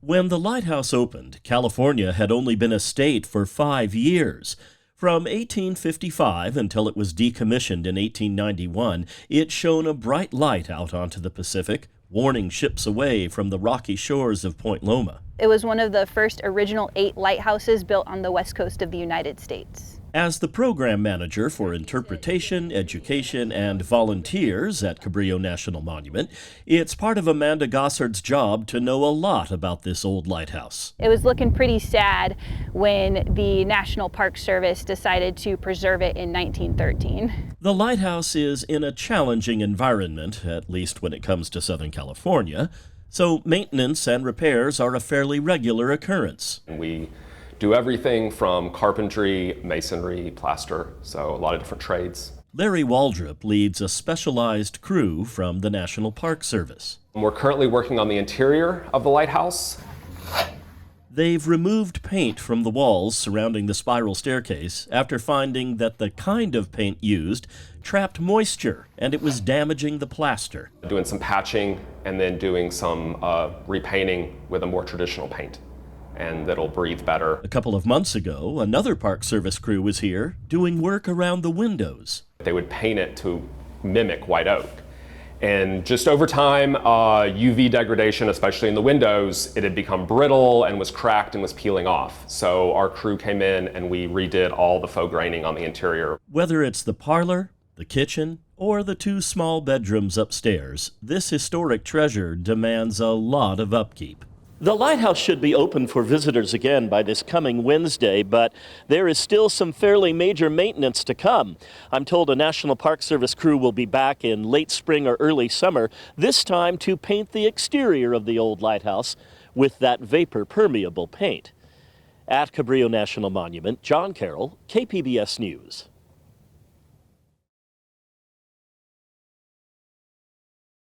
When the lighthouse opened, California had only been a state for 5 years. From 1855 until it was decommissioned in 1891, it shone a bright light out onto the Pacific, warning ships away from the rocky shores of Point Loma. It was one of the first original 8 lighthouses built on the west coast of the United States. As the program manager for interpretation, education, and volunteers at Cabrillo National Monument, it's part of Amanda Gossard's job to know a lot about this old lighthouse. It was looking pretty sad when the National Park Service decided to preserve it in 1913. The lighthouse is in a challenging environment, at least when it comes to Southern California, so maintenance and repairs are a fairly regular occurrence. We do everything from carpentry, masonry, plaster, so a lot of different trades. Larry Waldrop leads a specialized crew from the National Park Service. We're currently working on the interior of the lighthouse. They've removed paint from the walls surrounding the spiral staircase after finding that the kind of paint used trapped moisture and it was damaging the plaster. Doing some patching and then doing some repainting with a more traditional paint, and that'll breathe better. A couple of months ago, another Park Service crew was here doing work around the windows. They would paint it to mimic white oak. And just over time, UV degradation, especially in the windows, it had become brittle and was cracked and was peeling off. So our crew came in and we redid all the faux graining on the interior. Whether it's the parlor, the kitchen, or the 2 small bedrooms upstairs, this historic treasure demands a lot of upkeep. The lighthouse should be open for visitors again by this coming Wednesday, but there is still some fairly major maintenance to come. I'm told a National Park Service crew will be back in late spring or early summer, this time to paint the exterior of the old lighthouse with that vapor-permeable paint. At Cabrillo National Monument, John Carroll, KPBS News.